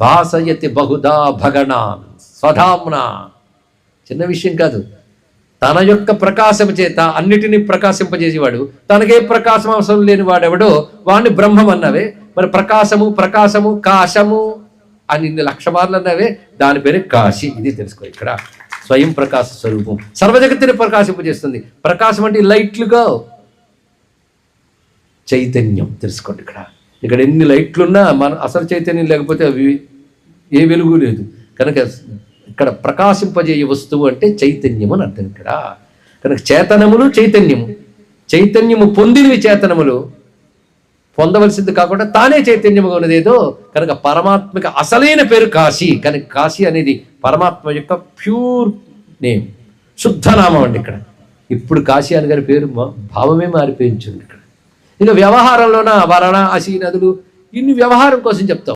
భాసయతి బహుదా భగణాన్ స్వధామ్న. చిన్న విషయం కాదు. తన యొక్క ప్రకాశము చేత అన్నిటినీ ప్రకాశింపజేసేవాడు. తనకే ప్రకాశం అవసరం లేని వాడెవడో వాడిని బ్రహ్మం అన్నావే. మరి ప్రకాశము ప్రకాశము కాశము అని ఇన్ని లక్ష మార్లు అన్నావే, దాని పేరే కాశీ. ఇది తెలుసుకో. ఇక్కడ స్వయం ప్రకాశ స్వరూపం సర్వజగత్తుని ప్రకాశింపజేస్తుంది. ప్రకాశం అంటే లైట్లుగా చైతన్యం తెలుసుకోండి. ఇక్కడ ఎన్ని లైట్లున్నా మన అసలు చైతన్యం లేకపోతే అవి ఏ వెలుగు లేదు. కనుక ఇక్కడ ప్రకాశింపజేయ వస్తువు అంటే చైతన్యము అని అర్థం. ఇక్కడ కనుక చేతనములు చైతన్యము పొందినవి చేతనములు, పొందవలసింది కాకుండా తానే చైతన్యముగా ఉన్నదేదో. కనుక పరమాత్మకి అసలైన పేరు కాశీ. కనుక కాశీ అనేది పరమాత్మ యొక్క ప్యూర్ నేమ్, శుద్ధనామం అండి. ఇక్కడ ఇప్పుడు కాశీ అని గారి పేరు భావమే మారిపోయించింది. ఇక్కడ ఇక వ్యవహారంలోన వారణాసి నదులు ఇన్ని వ్యవహారం కోసం చెప్తాం.